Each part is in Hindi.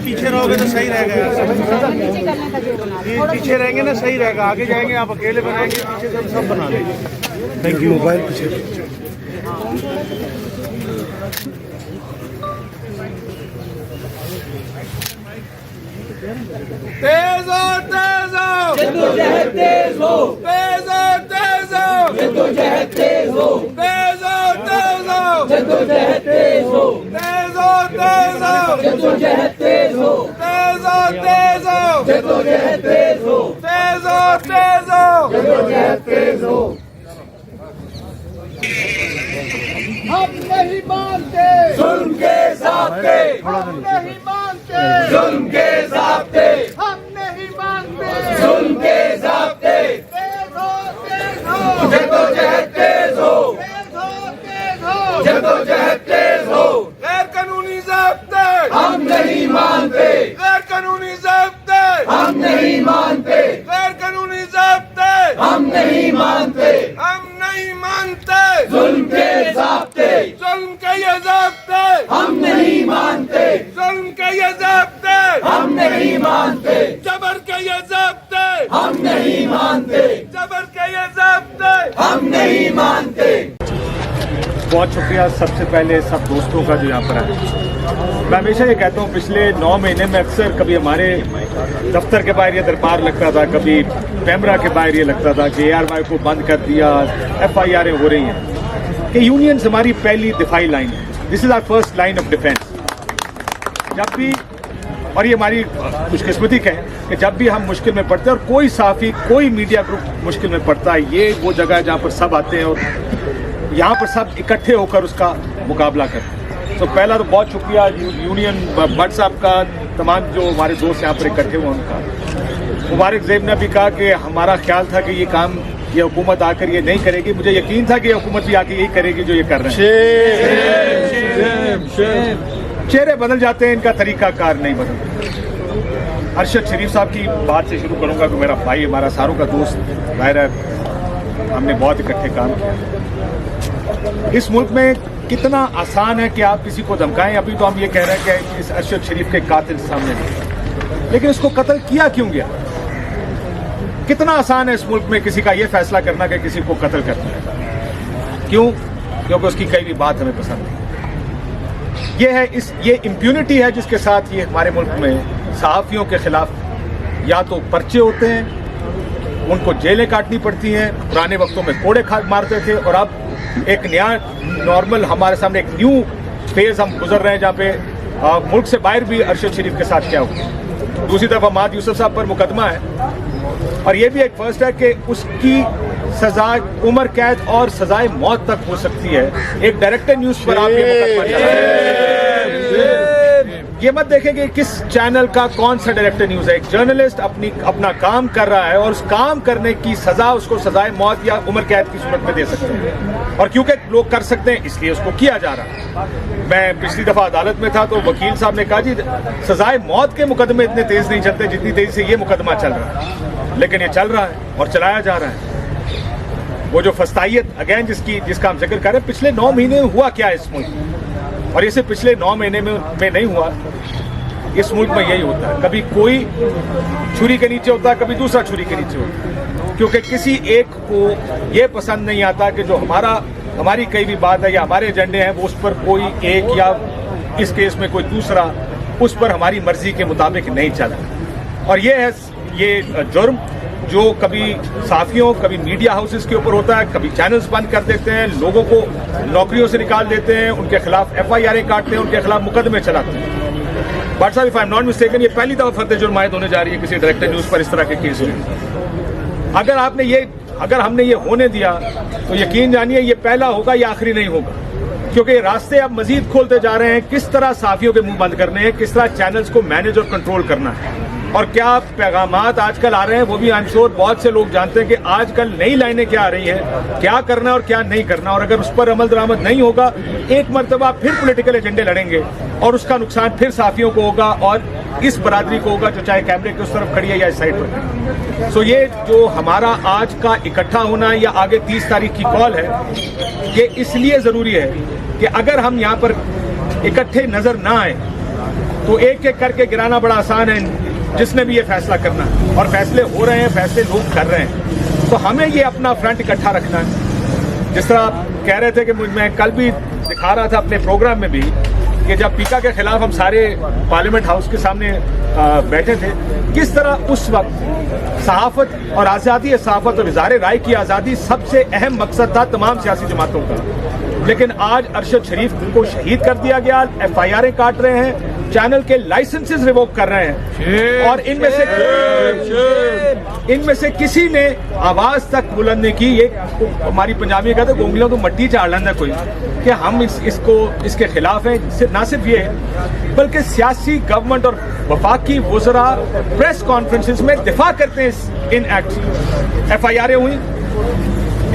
पीछे रहोगे तो सही रहेगा यार। पीछे रहेंगे ना सही रहेगा, आगे जाएंगे आप अकेले बनाएंगे, पीछे से हम सब बना लेंगे। Thank you. मोबाइल पीछे तेज हो, तेज हो, जद्दोजहद तेज हो, तेज हो, तेज हो, जद्दोजहद तेज हो, तेज हो, तेज हो, जद्दोजहद तेज हो, तेज हो, तेज हो, जद्दोजहद तेज हो, तेज हो, तेज हो, जद्दोजहद तेज हो, तेज हो, तेज हो, जद्दोजहद तेज हो। हम नहीं मानते जुल्म के ज़ाब्ते, हम नहीं मानते जुल्म के ज़ाब्ते, हम नहीं मानते जुल्म के ज़ाब्ते, तेज हो, तेज हो, जद्दोजहद तेज हो, तेज हो, तेज हो, जद्दोजहद तेज हो। गैर कानूनी ज़ाब्ते हम नहीं मानते, गैर कानूनी ज़ाब्ते हम नहीं मानते, गैर कानूनी ज़ाब्ते हम नहीं मानते, हम नहीं मानते जुल्म के ज़ाब्ते, जुल्म के ये ज़ाब्ते हम नहीं मानते, जुल्म के ये ज़ाब्ते हम नहीं मानते, जबर के ये ज़ाब्ते हम नहीं मानते, जबर के ये ज़ाब्ते हम नहीं मानते। बहुत शुक्रिया सबसे पहले सब दोस्तों का जो यहाँ पर आए। मैं हमेशा ये कहता हूँ पिछले 9 महीने में अक्सर कभी हमारे दफ्तर के बाहर ये दरबार लगता था, कभी पैमरा के बाहर ये लगता था कि ARY को बंद कर दिया, FIR हो रही हैं कि यूनियंस हमारी पहली दिफाई लाइन है। This is our first line of defence. जब भी, और ये हमारी खुशकिस्मती है कि जब भी हम मुश्किल में पड़ते हैं और कोई साफी कोई मीडिया ग्रुप मुश्किल में पड़ता है, ये वो जगह है जहाँ पर सब आते हैं और यहाँ पर सब इकट्ठे होकर उसका मुकाबला करते हैं। तो पहला तो बहुत शुक्रिया यूनियन भट्ट साहब का, तमाम जो हमारे दोस्त यहाँ पर इकट्ठे हुए उनका। मुबारक ज़ेब ने भी कहा कि हमारा ख्याल था कि ये काम ये हुकूमत आकर ये नहीं करेगी, मुझे यकीन था कि ये हुकूमत भी आके यही करेगी जो ये कर रहे हैं। चेहरे बदल जाते हैं, इनका तरीका कार नहीं बदलता। अरशद शरीफ साहब की बात से शुरू करूंगा कि मेरा भाई, हमारा सारों का दोस्त, जाहिर है हमने बहुत इकट्ठे काम किया। इस मुल्क में कितना आसान है कि आप किसी को धमकाएं। अभी तो हम ये कह रहे हैं कि इस अरशद शरीफ के कातिल सामने नहीं, लेकिन इसको कत्ल किया क्यों गया? कितना आसान है इस मुल्क में किसी का ये फैसला करना कि किसी को कत्ल करना है। क्यों? क्योंकि उसकी कई भी बात हमें पसंद नहीं। ये इम्प्यूनिटी है जिसके साथ ये हमारे मुल्क में सहाफ़ियों के खिलाफ या तो पर्चे होते हैं, उनको जेलें काटनी पड़ती हैं, पुराने वक्तों में कोड़े मारते थे, और अब एक नया नॉर्मल हमारे सामने एक न्यू फेज हम गुजर रहे हैं जहाँ पे मुल्क से बाहर भी अरशद शरीफ के साथ क्या हुआ। दूसरी तरफ अहमद यूसुफ साहब पर मुकदमा है और ये भी एक फर्स्ट है कि उसकी सजा उम्र कैद और सजाए मौत तक हो सकती है। एक डायरेक्टर न्यूज पर आप ये मुकदमा चला रहे हैं। ये मत देखें कि किस चैनल का कौन सा डायरेक्टर न्यूज है। एक जर्नलिस्ट अपना काम कर रहा है और उस काम करने की सजा उसको सजाए मौत या उम्र कैद की सूरत में दे सकते हैं, और क्योंकि लोग कर सकते हैं इसलिए उसको किया जा रहा है। मैं पिछली दफा अदालत में था तो वकील साहब ने कहा जी सजाए मौत के मुकदमे इतने तेज नहीं चलते जितनी तेजी से ये मुकदमा चल रहा है, लेकिन ये चल रहा है और चलाया जा रहा है। वो जो फस्तायत अगेन जिसका हम जिक्र कर रहे हैं, पिछले 9 महीने में हुआ क्या इस मुल्क में, और इसे पिछले 9 महीने में नहीं हुआ। इस मुल्क में यही होता है, कभी कोई छुरी के नीचे होता है, कभी दूसरा छुरी के नीचे होता है, क्योंकि किसी एक को ये पसंद नहीं आता कि जो हमारी कई भी बात है या हमारे एजेंडे हैं वो उस पर कोई एक या इस केस में कोई दूसरा उस पर हमारी मर्जी के मुताबिक नहीं चला। और ये है ये जुर्म जो कभी साफियों, कभी मीडिया हाउसेस के ऊपर होता है, कभी चैनल्स बंद कर देते हैं, लोगों को नौकरियों से निकाल देते हैं, उनके खिलाफ FIR काटते हैं, उनके खिलाफ मुकदमे चलाते हैं। बट साहब, if I am not mistaken, ये पहली दफा फर्द जुर्म आयद होने जा रही है किसी डायरेक्टर न्यूज पर इस तरह के केस में। अगर हमने ये होने दिया तो यकीन जानिए ये पहला होगा या आखिरी नहीं होगा, क्योंकि रास्ते अब मजीद खोलते जा रहे हैं। किस तरह साफियों के मुंह बंद करने हैं, किस तरह चैनल्स को मैनेज और कंट्रोल करना है, और क्या पैगामात आजकल आ रहे हैं वो भी आई एम श्योर बहुत से लोग जानते हैं कि आजकल नई लाइनें क्या आ रही हैं, क्या करना है और क्या नहीं करना। और अगर उस पर अमल दरामद नहीं होगा, एक मरतबा फिर पॉलिटिकल एजेंडे लड़ेंगे और उसका नुकसान फिर साफियों को होगा और इस बरादरी को होगा जो चाहे कैमरे के उस तरफ खड़ी है या इस साइड पर। सो ये जो हमारा आज का इकट्ठा होना या आगे 30 तारीख की कॉल है, ये इसलिए जरूरी है कि अगर हम यहाँ पर इकट्ठे नजर ना आए तो एक एक करके गिराना बड़ा आसान है, जिसने भी ये फैसला करना है। और फैसले हो रहे हैं, फैसले लोग कर रहे हैं, तो हमें ये अपना फ्रंट इकट्ठा रखना है। जिस तरह आप कह रहे थे कि मैं कल भी दिखा रहा था अपने प्रोग्राम में भी कि जब पीका के खिलाफ हम सारे पार्लियामेंट हाउस के सामने बैठे थे, किस तरह उस वक्त सहाफत और आज़ादी सहाफत और इज़हार राय की आज़ादी सबसे अहम मकसद था तमाम सियासी जमातों का। लेकिन आज अरशद शरीफ को शहीद कर दिया गया, FIR काट रहे हैं, चैनल के लाइसेंसेस रिवोक कर रहे हैं, और इनमें से किसी ने आवाज तक बुलंद नहीं की। ये हमारी पंजाबी में कहते हैं गोंगलियों तो मट्टी चाड़ लेंदा कोई, कि हम इसके खिलाफ हैं। ना सिर्फ ये बल्कि सियासी गवर्नमेंट और वफाकी वज़रा प्रेस कॉन्फ्रेंसेस में दिफा करते हैं इन एक्ट। FIR हुई,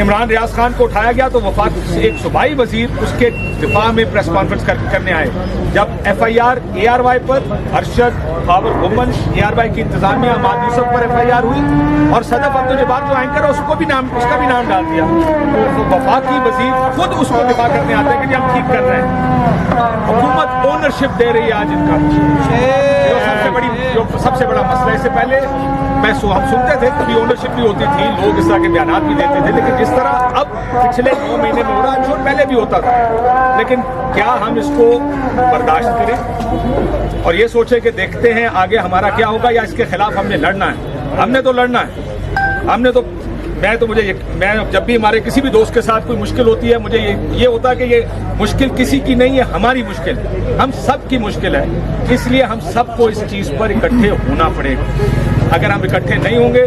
इमरान रियाज खान को उठाया गया तो वफाक से एक सूबाई वजीर उसके दिफा में प्रेस कॉन्फ्रेंस करने आए। जब FIR ARY पर, अरशद, बाबर गुमन, ARY की इंतजामिया माद यूसुफ पर FIR हुई, और सदफ अब्दुल जब्बार जो एंकर है उसका भी नाम डाल दिया। तो वफाकी वजीर खुद उसको दिफा करने आते हैं कि हम ठीक कर रहे हैं। हुकूमत ओनरशिप दे रही है आज इनका, जो सबसे बड़ा मसला। इससे पहले हम सुनते थे कभी ओनरशिप भी होती थी, लोग इस तरह के बयान भी देते थे, लेकिन जिस तरह अब पिछले 9 महीने में हो रहा है, पहले भी होता था। लेकिन क्या हम इसको बर्दाश्त करें और ये सोचे कि देखते हैं आगे हमारा क्या होगा, या इसके खिलाफ हमने लड़ना है? हमने तो लड़ना है। मैं जब भी हमारे किसी भी दोस्त के साथ कोई मुश्किल होती है, मुझे ये होता है कि ये मुश्किल किसी की नहीं है, हमारी मुश्किल, हम सब की मुश्किल है। इसलिए हम सबको इस चीज पर इकट्ठे होना पड़ेगा। अगर हम इकट्ठे नहीं होंगे,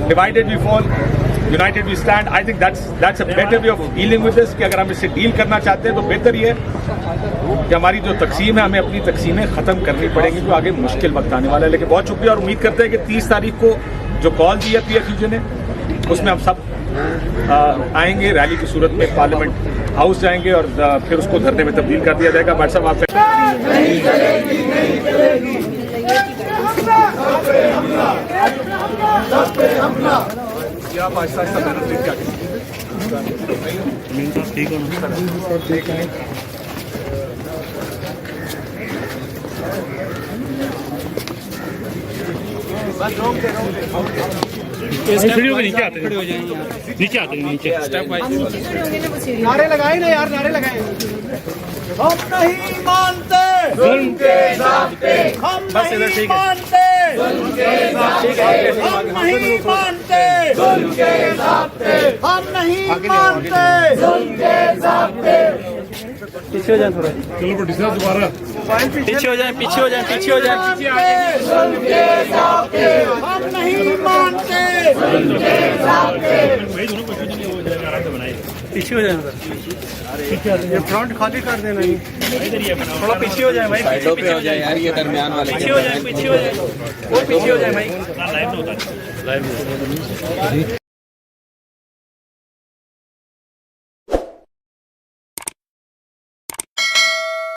divided we fall, united we stand. I think that's a better way of dealing with this, कि अगर हम इससे डील करना चाहते हैं तो बेहतर ये है कि हमारी जो तकसीम है, हमें अपनी तकसीमें खत्म करनी पड़ेगी, तो आगे मुश्किल वक्त आने वाला है। लेकिन बहुत शुक्रिया, और उम्मीद करते हैं कि 30 तारीख को जो कॉल दी है PFUJ ने, उसमें हम सब आएंगे, रैली की सूरत में पार्लियामेंट हाउस जाएंगे, और फिर उसको धरने में तब्दील कर दिया जाएगा। भाई साहब आप नीचे आते नारे लगाए ना यार, नारे लगाए। हम नहीं मानते जुल्म के ज़ाब्ते, हम नहीं मानते जुल्म के ज़ाब्ते, हम नहीं मानते जुल्म के ज़ाब्ते, हम नहीं मानते जुल्म के ज़ाब्ते। पीछे हो जाए थोड़ा, चलो दोबारा पीछे हो जाए, पीछे हो जाए, पीछे हो जाए। जुल्म के ज़ाब्ते, हम नहीं मानते जुल्म के ज़ाब्ते। पीछे हो जाए, ये फ्रंट खाली कर देना, थोड़ा पीछे हो जाए भाई, साइडों पे हो जाए यार, ये दरमियान वाले पीछे हो जाए, पीछे हो जाए, और पीछे हो जाए भाई।